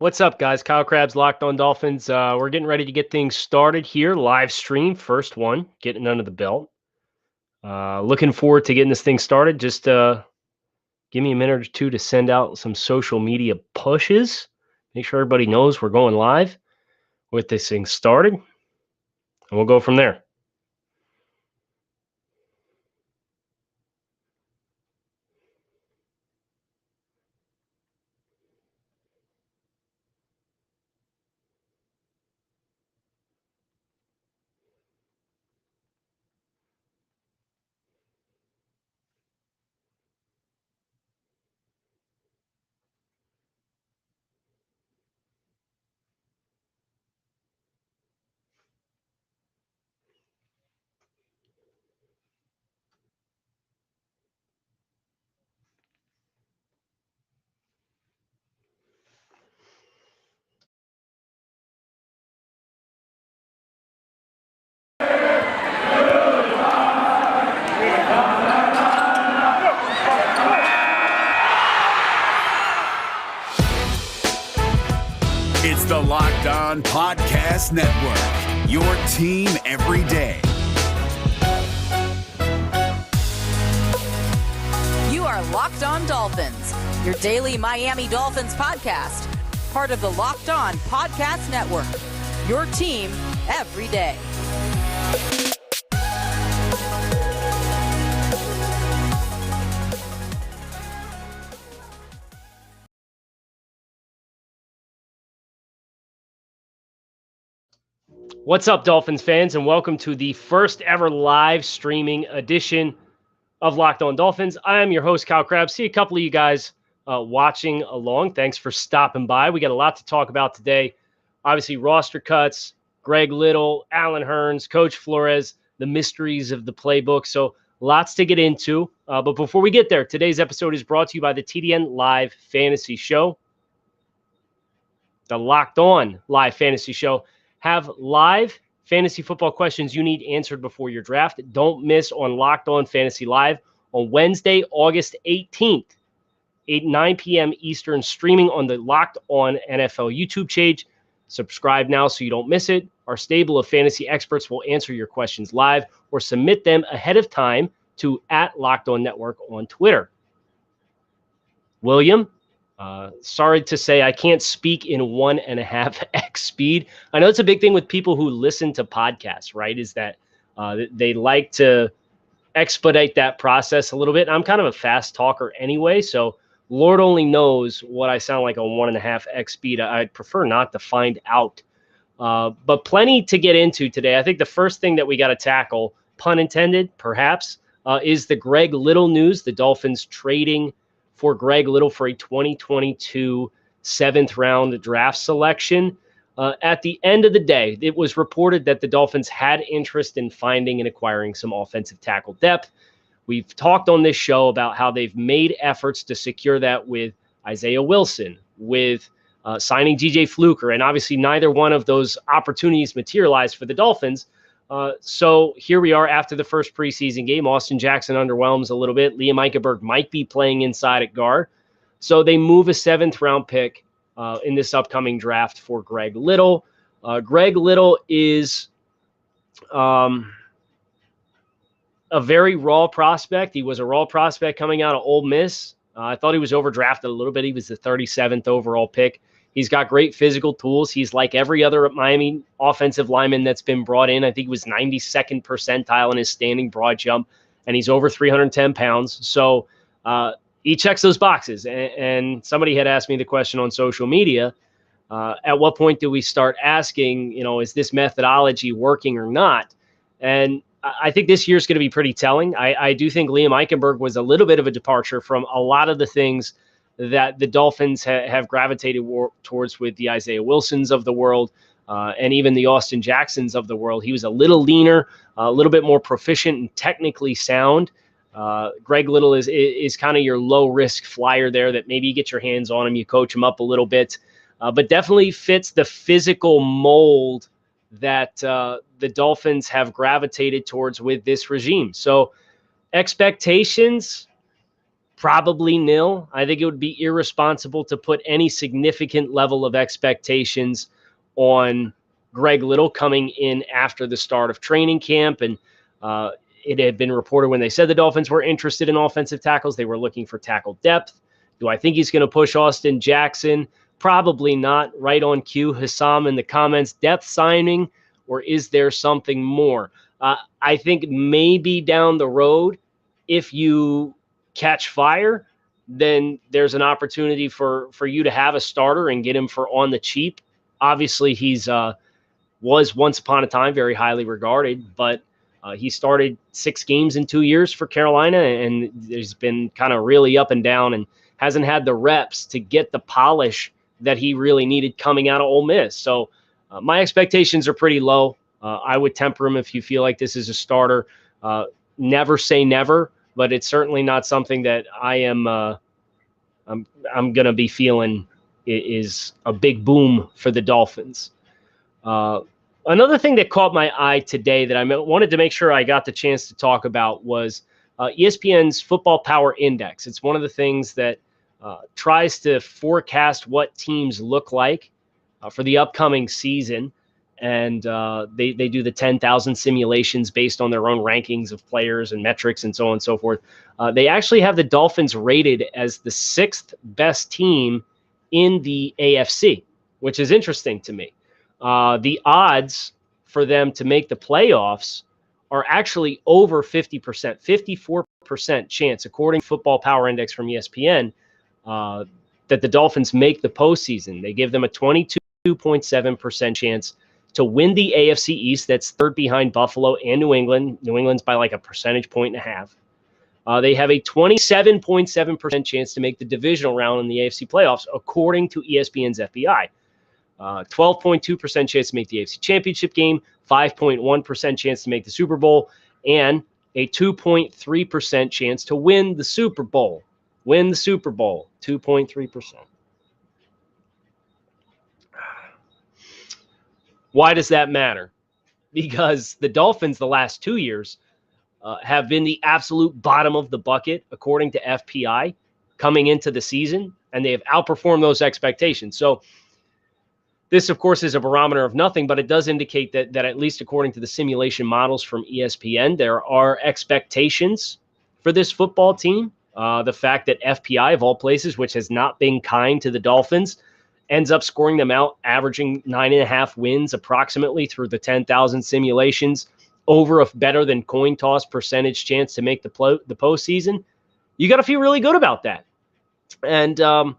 What's up, guys? Kyle Krabs, Locked On Dolphins. We're getting ready to get things started here. Live stream, first one, getting under the belt. Looking forward to getting this thing started. Just give me a minute or two to send out some social media pushes. Make sure everybody knows we're going live with this thing started. And we'll go from there. It's the Locked On Podcast Network, your team every day. You are Locked On Dolphins, your daily Miami Dolphins podcast, part of the Locked On Podcast Network, your team every day. What's up, Dolphins fans, and welcome to the first ever live streaming edition of Locked On Dolphins. I am your host, Kyle Krabs. See a couple of you guys watching along. Thanks for stopping by. We got a lot to talk about today. Obviously, roster cuts, Greg Little, Alan Hurns, Coach Flores, the mysteries of the playbook. So lots to get into. But before we get there, today's episode is brought to you by the TDN Live Fantasy Show. The Locked On Live Fantasy Show. Have live fantasy football questions you need answered before your draft. Don't miss on Locked On Fantasy Live on Wednesday, August 18th, 9 p.m. Eastern, streaming on the Locked On NFL YouTube page. Subscribe now so you don't miss it. Our stable of fantasy experts will answer your questions live or submit them ahead of time to @LockedOnNetwork on Twitter. William, sorry to say I can't speak in 1.5x speed. I know it's a big thing with people who listen to podcasts, right? Is that they like to expedite that process a little bit. I'm kind of a fast talker anyway, so Lord only knows what I sound like on 1.5x speed. I'd prefer not to find out. But plenty to get into today. I think the first thing that we got to tackle, pun intended, perhaps, is the Greg Little news. The Dolphins trading for Greg Little for a 2022 7th-round draft selection. At the end of the day, it was reported that the Dolphins had interest in finding and acquiring some offensive tackle depth. We've talked on this show about how they've made efforts to secure that with Isaiah Wilson, with signing DJ Fluker, and obviously neither one of those opportunities materialized for the Dolphins. So here we are after the first preseason game. Austin Jackson underwhelms a little bit. Liam Eichenberg might be playing inside at guard. So they move a 7th-round pick in this upcoming draft for Greg Little. Greg Little is a very raw prospect. He was a raw prospect coming out of Ole Miss. I thought he was overdrafted a little bit. He was the 37th overall pick. He's got great physical tools. He's like every other Miami offensive lineman that's been brought in. I think he was 92nd percentile in his standing broad jump, and he's over 310 pounds. So he checks those boxes. And somebody had asked me the question on social media, at what point do we start asking, is this methodology working or not? And I think this year's going to be pretty telling. I do think Liam Eichenberg was a little bit of a departure from a lot of the things that the Dolphins have gravitated towards with the Isaiah Wilsons of the world and even the Austin Jacksons of the world. He was a little leaner, a little bit more proficient and technically sound. Greg Little is kind of your low-risk flyer there that maybe you get your hands on him, you coach him up a little bit, but definitely fits the physical mold that the Dolphins have gravitated towards with this regime. So expectations probably nil. I think it would be irresponsible to put any significant level of expectations on Greg Little coming in after the start of training camp. And it had been reported when they said the Dolphins were interested in offensive tackles, they were looking for tackle depth. Do I think he's going to push Austin Jackson? Probably not. Right on cue, Hassam in the comments, depth signing, or is there something more? I think maybe down the road, if you catch fire, then there's an opportunity for you to have a starter and get him for on the cheap. Obviously, he's was once upon a time very highly regarded, but he started 6 games in 2 years for Carolina, and there's been kind of really up and down and hasn't had the reps to get the polish that he really needed coming out of Ole Miss. So my expectations are pretty low. I would temper him if you feel like this is a starter. Never say never, but it's certainly not something that I am. I'm going to be feeling is a big boom for the Dolphins. Another thing that caught my eye today that I wanted to make sure I got the chance to talk about was ESPN's Football Power Index. It's one of the things that tries to forecast what teams look like for the upcoming season. And they do the 10,000 simulations based on their own rankings of players and metrics and so on and so forth. They actually have the Dolphins rated as the 6th best team in the AFC, which is interesting to me. The odds for them to make the playoffs are actually over 50%, 54% chance, according to Football Power Index from ESPN, that the Dolphins make the postseason. They give them a 22.7% chance to win the AFC East. That's 3rd behind Buffalo and New England. New England's by like a percentage point and a half. They have a 27.7% chance to make the divisional round in the AFC playoffs, according to ESPN's FBI. 12.2% chance to make the AFC Championship game, 5.1% chance to make the Super Bowl, and a 2.3% chance to win the Super Bowl. Win the Super Bowl, 2.3%. Why does that matter? Because the Dolphins the last 2 years have been the absolute bottom of the bucket, according to FPI, coming into the season, and they have outperformed those expectations. So this, of course, is a barometer of nothing, but it does indicate that at least according to the simulation models from ESPN, there are expectations for this football team. The fact that FPI, of all places, which has not been kind to the Dolphins, ends up scoring them out, averaging 9.5 wins approximately through the 10,000 simulations, over a better than coin toss percentage chance to make the postseason. You got to feel really good about that. And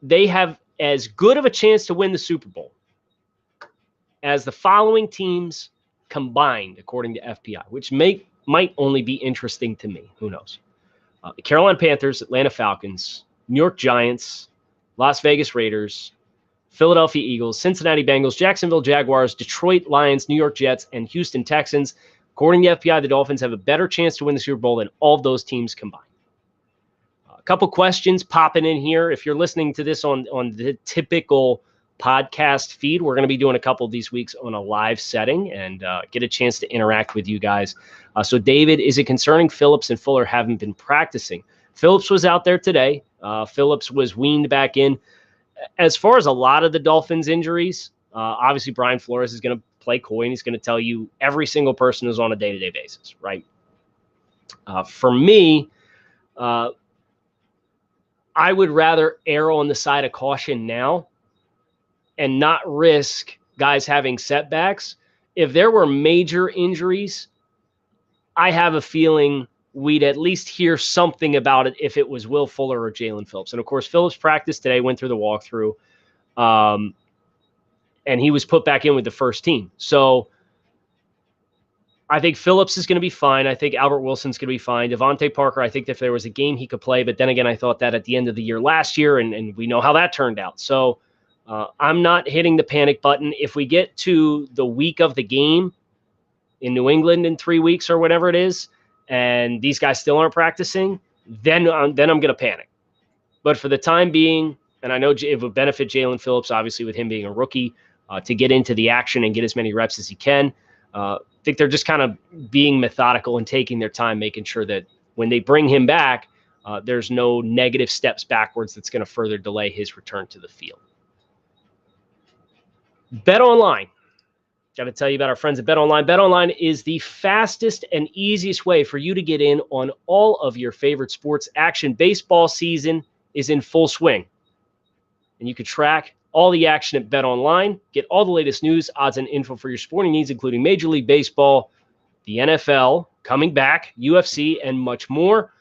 they have as good of a chance to win the Super Bowl as the following teams combined, according to FPI, which might only be interesting to me. Who knows? The Carolina Panthers, Atlanta Falcons, New York Giants, Las Vegas Raiders, Philadelphia Eagles, Cincinnati Bengals, Jacksonville Jaguars, Detroit Lions, New York Jets, and Houston Texans. According to FBI, the Dolphins have a better chance to win the Super Bowl than all of those teams combined. A couple questions popping in here. If you're listening to this on the typical podcast feed, we're going to be doing a couple of these weeks on a live setting and get a chance to interact with you guys. So David, is it concerning Phillips and Fuller haven't been practicing? Phillips was out there today. Phillips was weaned back in. As far as a lot of the Dolphins injuries, obviously Brian Flores is going to play coy and he's going to tell you every single person is on a day-to-day basis, right? For me, I would rather err on the side of caution now and not risk guys having setbacks. If there were major injuries, I have a feeling we'd at least hear something about it if it was Will Fuller or Jalen Phillips. And, of course, Phillips practiced today, went through the walkthrough, and he was put back in with the first team. So I think Phillips is going to be fine. I think Albert Wilson's going to be fine. Devontae Parker, I think if there was a game he could play. But then again, I thought that at the end of the year last year, and we know how that turned out. So I'm not hitting the panic button. If we get to the week of the game in New England in 3 weeks or whatever it is, and these guys still aren't practicing, then I'm going to panic. But for the time being, and I know it would benefit Jalen Phillips, obviously, with him being a rookie, to get into the action and get as many reps as he can. I think they're just kind of being methodical and taking their time, making sure that when they bring him back, there's no negative steps backwards that's going to further delay his return to the field. Bet Online. Got to tell you about our friends at Bet Online. Bet Online is the fastest and easiest way for you to get in on all of your favorite sports action. Baseball season is in full swing, and you can track all the action at Bet Online. Get all the latest news, odds, and info for your sporting needs, including Major League Baseball, the NFL, coming back, UFC, and much more.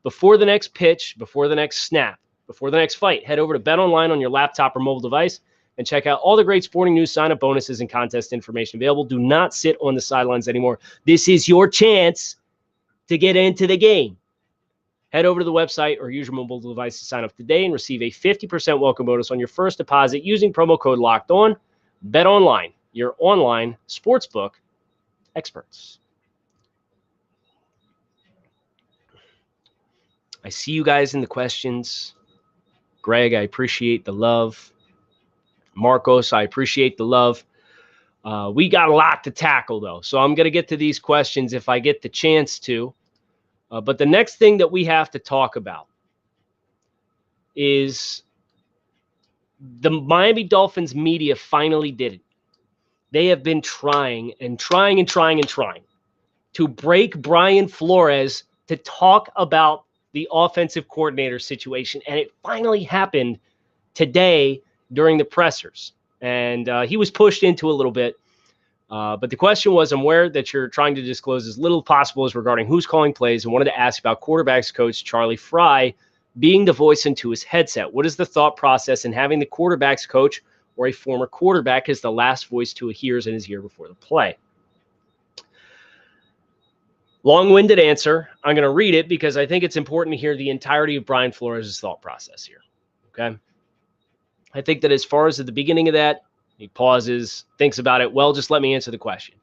Before the next pitch, before the next snap, before the next fight, head over to Bet Online on your laptop or mobile device and check out all the great sporting news, sign-up bonuses, and contest information available. Do not sit on the sidelines anymore. This is your chance to get into the game. Head over to the website or use your mobile device to sign up today and receive a 50% welcome bonus on your first deposit using promo code LOCKEDON. Bet Online, your online sportsbook experts. I see you guys in the questions. Greg, I appreciate the love. Marcos, I appreciate the love. We got a lot to tackle, though, so I'm going to get to these questions if I get the chance to. But the next thing that we have to talk about is the Miami Dolphins media finally did it. They have been trying to break Brian Flores to talk about the offensive coordinator situation, and it finally happened today during the pressers, and he was pushed into a little bit. But the question was, I'm aware that you're trying to disclose as little as possible as regarding who's calling plays, and wanted to ask about quarterbacks coach Charlie Fry being the voice into his headset. What is the thought process in having the quarterbacks coach or a former quarterback as the last voice to hears in his ear before the play? Long-winded answer. I'm going to read it because I think it's important to hear the entirety of Brian Flores' thought process here. Okay. I think that as far as at the beginning of that, he pauses, thinks about it. Well, just let me answer the question.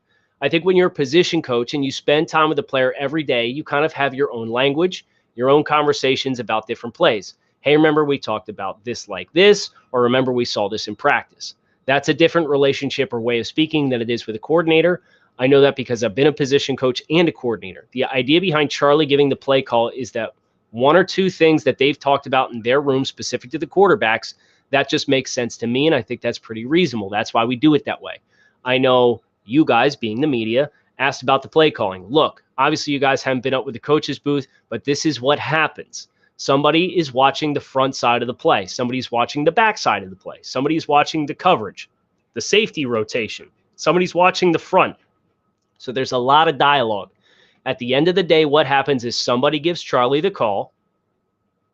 I think when you're a position coach and you spend time with the player every day, you kind of have your own language, your own conversations about different plays. Hey, remember we talked about this like this, or remember we saw this in practice. That's a different relationship or way of speaking than it is with a coordinator. I know that because I've been a position coach and a coordinator. The idea behind Charlie giving the play call is that one or two things that they've talked about in their room specific to the quarterbacks, that just makes sense to me, and I think that's pretty reasonable. That's why we do it that way. I know you guys, being the media, asked about the play calling. Look, obviously you guys haven't been up with the coach's booth, but this is what happens. Somebody is watching the front side of the play. Somebody's watching the back side of the play. Somebody's watching the coverage, the safety rotation. Somebody's watching the front. So there's a lot of dialogue. At the end of the day, what happens is somebody gives Charlie the call,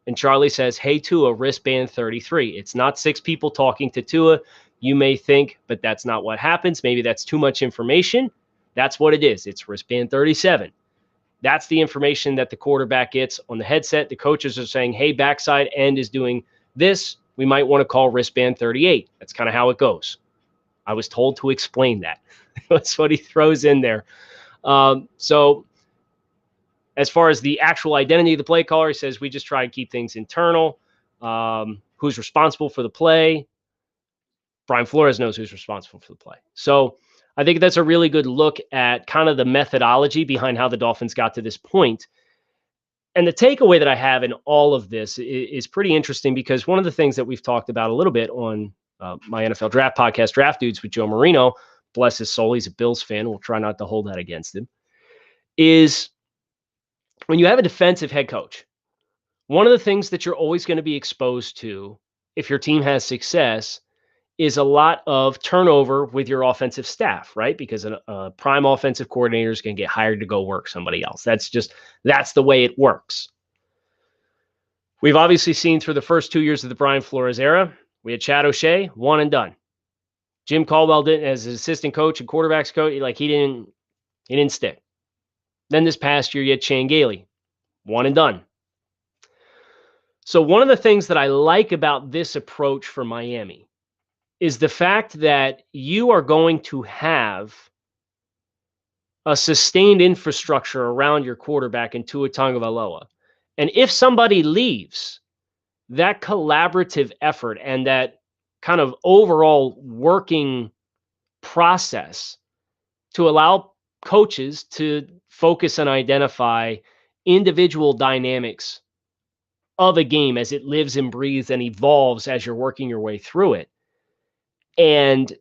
and Charlie says, hey, Tua, wristband 33. It's not six people talking to Tua. You may think, but that's not what happens. Maybe that's too much information. That's what it is. It's wristband 37. That's the information that the quarterback gets on the headset. The coaches are saying, hey, backside end is doing this. We might want to call wristband 38. That's kind of how it goes. I was told to explain that. That's what he throws in there. So as far as the actual identity of the play caller, he says we just try and keep things internal. Who's responsible for the play? Brian Flores knows who's responsible for the play. So I think that's a really good look at kind of the methodology behind how the Dolphins got to this point. And the takeaway that I have in all of this is pretty interesting, because one of the things that we've talked about a little bit on my NFL draft podcast, Draft Dudes with Joe Marino, bless his soul, he's a Bills fan. We'll try not to hold that against him. Is when you have a defensive head coach, one of the things that you're always going to be exposed to if your team has success is a lot of turnover with your offensive staff, right? Because a prime offensive coordinator is going to get hired to go work somebody else. That's the way it works. We've obviously seen through the first 2 years of the Brian Flores era, we had Chad O'Shea, one and done. Jim Caldwell didn't, as an assistant coach and quarterbacks coach, he didn't stick. Then this past year, you had Shane Gailey, one and done. So one of the things that I like about this approach for Miami is the fact that you are going to have a sustained infrastructure around your quarterback in Tua Tagovailoa. And if somebody leaves, that collaborative effort and that kind of overall working process to allow coaches to focus and identify individual dynamics of a game as it lives and breathes and evolves as you're working your way through it. And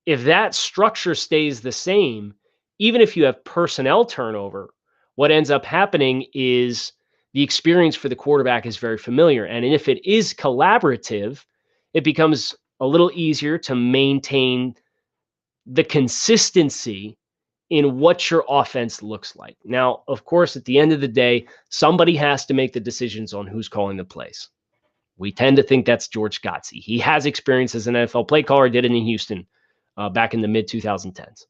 if that structure stays the same, even if you have personnel turnover, what ends up happening is the experience for the quarterback is very familiar. And if it is collaborative, it becomes a little easier to maintain the consistency in what your offense looks like. Now, of course, at the end of the day, somebody has to make the decisions on who's calling the plays. We tend to think that's George Godsey. He has experience as an NFL play caller, did it in Houston back in the mid-2010s.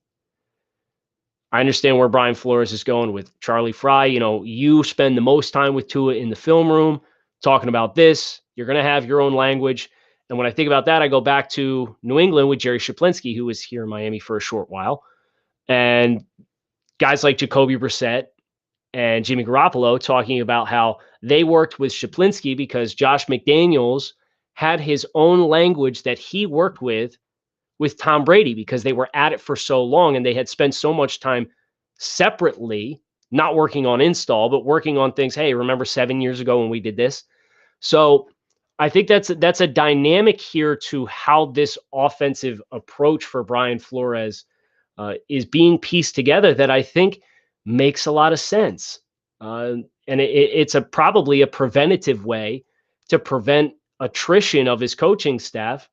I understand where Brian Flores is going with Charlie Frye. You spend the most time with Tua in the film room talking about this. You're going to have your own language. And when I think about that, I go back to New England with Jerry Shaplinski, who was here in Miami for a short while. And guys like Jacoby Brissett and Jimmy Garoppolo talking about how they worked with Shaplinski because Josh McDaniels had his own language that he worked with Tom Brady because they were at it for so long and they had spent so much time separately, not working on install, but working on things. Hey, remember 7 years ago when we did this? So I think that's a dynamic here to how this offensive approach for Brian Flores is being pieced together that I think makes a lot of sense. And it's probably a preventative way to prevent attrition of his coaching staff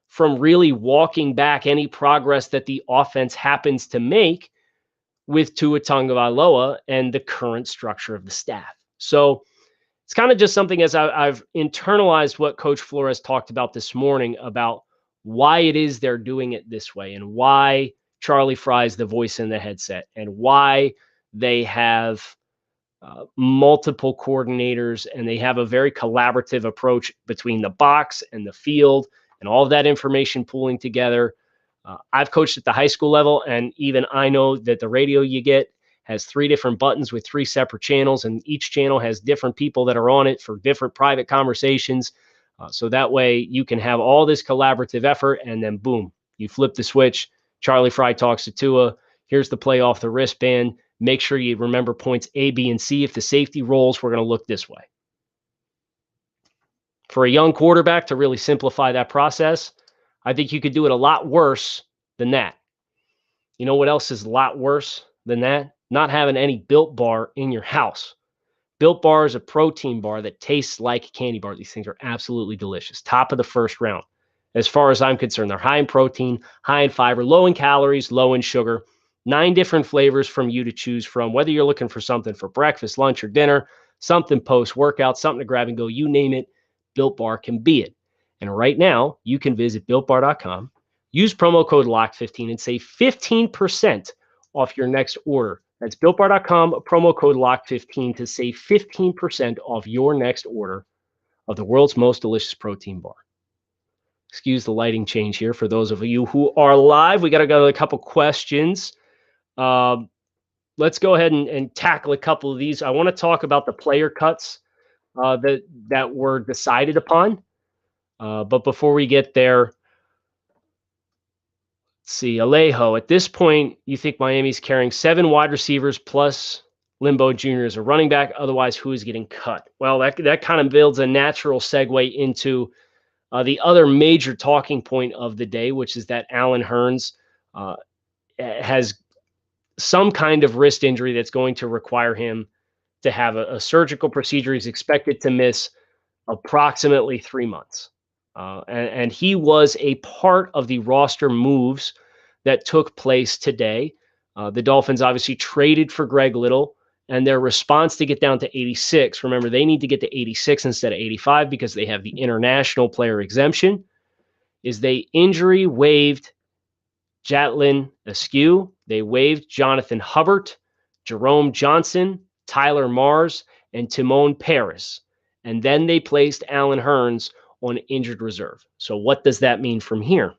from really walking back any progress that the offense happens to make with Tua Tagovailoa and the current structure of the staff. So it's kind of just something as I've internalized what Coach Flores talked about this morning about why it is they're doing it this way and why Charlie Frye is the voice in the headset and why they have multiple coordinators and they have a very collaborative approach between the box and the field and all of that information pooling together. I've coached at the high school level, and even I know that the radio you get has 3 different buttons with 3 separate channels, and each channel has different people that are on it for different private conversations. So that way you can have all this collaborative effort, and then boom, you flip the switch. Charlie Frye talks to Tua. Here's the play off the wristband. Make sure you remember points A, B, and C. If the safety rolls, we're going to look this way. For a young quarterback to really simplify that process, I think you could do it a lot worse than that. You know what else is a lot worse than that? Not having any Built Bar in your house. Built Bar is a protein bar that tastes like candy bar. These things are absolutely delicious. Top of the first round. As far as I'm concerned, they're high in protein, high in fiber, low in calories, low in sugar. 9 different flavors from you to choose from, whether you're looking for something for breakfast, lunch, or dinner, something post-workout, something to grab and go, you name it, Built Bar can be it. And right now, you can visit BuiltBar.com, use promo code LOCK15 and save 15% off your next order. That's BuiltBar.com, promo code LOCK15 to save 15% off your next order of the world's most delicious protein bar. Excuse the lighting change here for those of you who are live. We got to go to a couple questions. Let's go ahead and tackle a couple of these. I want to talk about the player cuts that were decided upon. But before we get there, let's see, Alejo, at this point, you think Miami's carrying 7 wide receivers plus Limbo Jr. as a running back. Otherwise, who is getting cut? Well, that kind of builds a natural segue into the other major talking point of the day, which is that Allen Hurns has some kind of wrist injury that's going to require him to have a surgical procedure. He's expected to miss approximately 3 months. And he was a part of the roster moves that took place today. The Dolphins obviously traded for Greg Little, and their response to get down to 86, remember, they need to get to 86 instead of 85 because they have the international player exemption, is they injury waived Jatlin Askew. They waived Jonathan Hubbard, Jerome Johnson, Tyler Mars, and Timon Paris. And then they placed Allen Hurns on injured reserve. So what does that mean from here?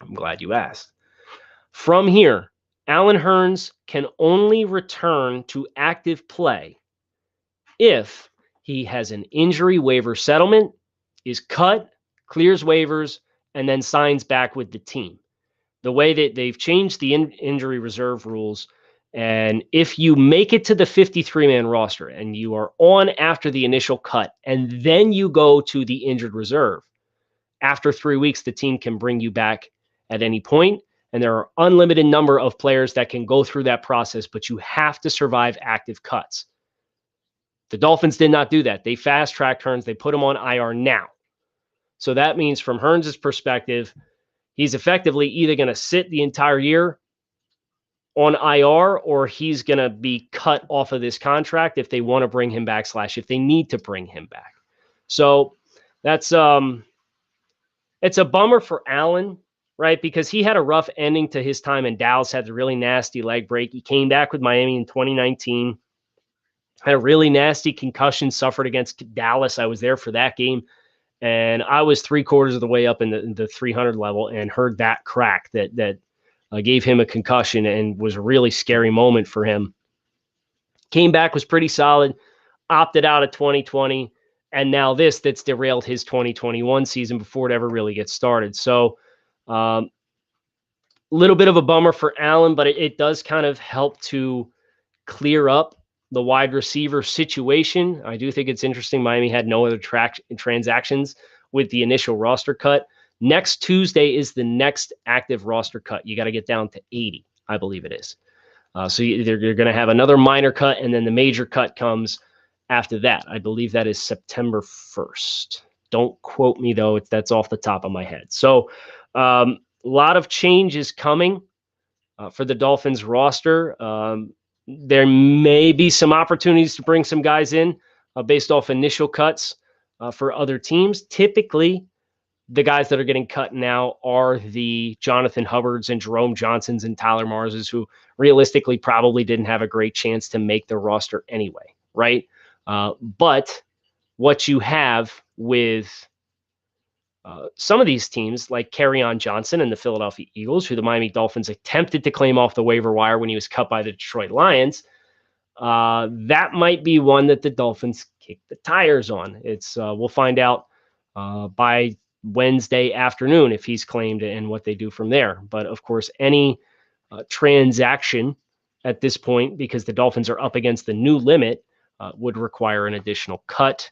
I'm glad you asked. From here, Allen Hurns can only return to active play if he has an injury waiver settlement, is cut, clears waivers, and then signs back with the team. The way that they've changed the injury reserve rules And if you make it to the 53-man roster and you are on after the initial cut, and then you go to the injured reserve, after 3 weeks, the team can bring you back at any point. And there are unlimited number of players that can go through that process, but you have to survive active cuts. The Dolphins did not do that. They fast-tracked Hurns. They put him on IR now. So that means from Hurns' perspective, he's effectively either going to sit the entire year on IR or he's going to be cut off of this contract if they want to bring him back / if they need to bring him back. So that's it's a bummer for Allen, right? Because he had a rough ending to his time in Dallas, had a really nasty leg break. He came back with Miami in 2019, had a really nasty concussion suffered against Dallas. I was there for that game, and I was 3/4 of the way up in the 300 level and heard that crack that gave him a concussion and was a really scary moment for him. Came back, was pretty solid, opted out of 2020, and now that's derailed his 2021 season before it ever really gets started. So little bit of a bummer for Allen, but it does kind of help to clear up the wide receiver situation. I do think it's interesting. Miami had no other transactions with the initial roster cut. Next Tuesday is the next active roster cut. You got to get down to 80, I believe it is. So you're going to have another minor cut, and then the major cut comes after that. I believe that is September 1st. Don't quote me, though. That's off the top of my head. So a lot of changes coming for the Dolphins roster. There may be some opportunities to bring some guys in based off initial cuts for other teams. Typically, the guys that are getting cut now are the Jonathan Hubbards and Jerome Johnsons and Tyler Marses, who realistically probably didn't have a great chance to make the roster anyway, right? But what you have with some of these teams, like Kerryon Johnson and the Philadelphia Eagles, who the Miami Dolphins attempted to claim off the waiver wire when he was cut by the Detroit Lions, that might be one that the Dolphins kick the tires on. We'll find out by Wednesday afternoon if he's claimed and what they do from there. But of course, any transaction at this point, because the Dolphins are up against the new limit, would require an additional cut.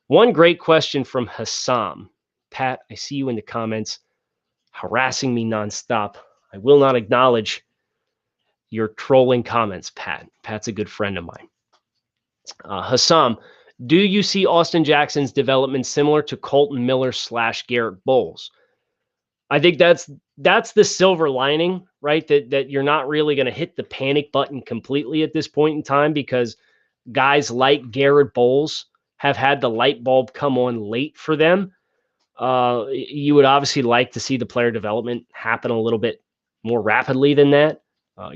One great question from Hassam. Pat, I see you in the comments harassing me nonstop. I will not acknowledge your trolling comments, Pat. Pat's a good friend of mine. Hassam, do you see Austin Jackson's development similar to Colton Miller / Garrett Bowles? I think that's the silver lining, right? That you're not really going to hit the panic button completely at this point in time, because guys like Garrett Bowles have had the light bulb come on late for them. You would obviously like to see the player development happen a little bit more rapidly than that.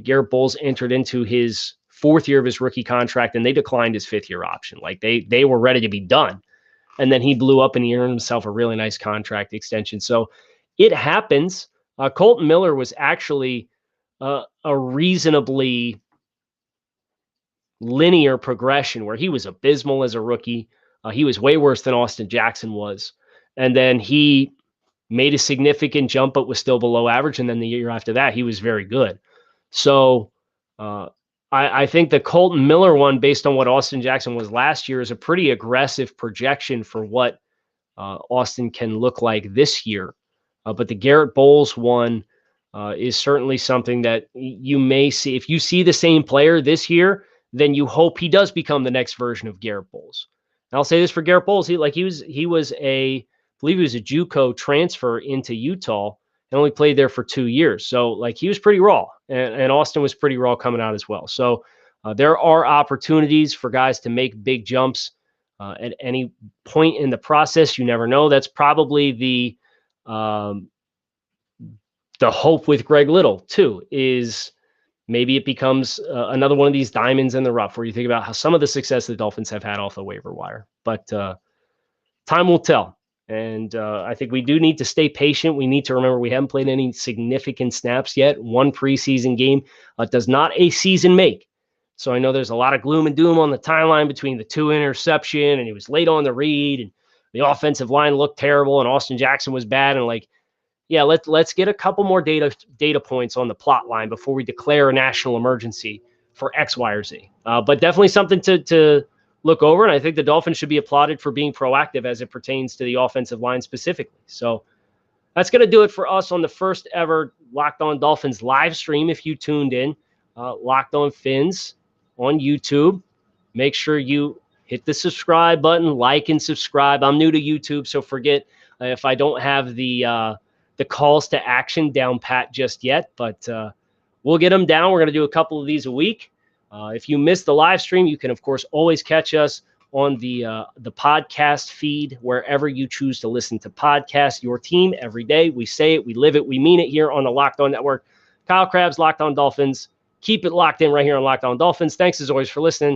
Garrett Bowles entered into his 4th year of his rookie contract, and they declined his 5th year option. Like they were ready to be done. And then he blew up and he earned himself a really nice contract extension. So it happens. Colton Miller was actually a reasonably linear progression where he was abysmal as a rookie. He was way worse than Austin Jackson was. And then he made a significant jump, but was still below average. And then the year after that, he was very good. So I think the Colton Miller one, based on what Austin Jackson was last year, is a pretty aggressive projection for what Austin can look like this year. But the Garrett Bowles one is certainly something that you may see. If you see the same player this year, then you hope he does become the next version of Garrett Bowles. And I'll say this for Garrett Bowles: he was I believe he was a JUCO transfer into Utah and only played there for 2 years. So like he was pretty raw, and Austin was pretty raw coming out as well. So there are opportunities for guys to make big jumps at any point in the process. You never know. That's probably the hope with Greg Little too, is maybe it becomes another one of these diamonds in the rough where you think about how some of the success the Dolphins have had off the waiver wire. But time will tell. And I think we do need to stay patient. We need to remember we haven't played any significant snaps yet. One preseason game does not a season make. So I know there's a lot of gloom and doom on the timeline between the 2 interception, and he was late on the read, and the offensive line looked terrible, and Austin Jackson was bad. And like, yeah, let's get a couple more data points on the plot line before we declare a national emergency for X, Y, or Z. But definitely something to look over. And I think the Dolphins should be applauded for being proactive as it pertains to the offensive line specifically. So that's going to do it for us on the first ever Locked On Dolphins live stream. If you tuned in, Locked On Fins on YouTube, make sure you hit the subscribe button, like and subscribe. I'm new to YouTube, so forget if I don't have the calls to action down pat just yet, but we'll get them down. We're going to do a couple of these a week. If you missed the live stream, you can, of course, always catch us on the podcast feed, wherever you choose to listen to podcasts. Your team every day. We say it, we live it, we mean it here on the Locked On Network. Kyle Krabs, Locked On Dolphins. Keep it locked in right here on Locked On Dolphins. Thanks as always for listening.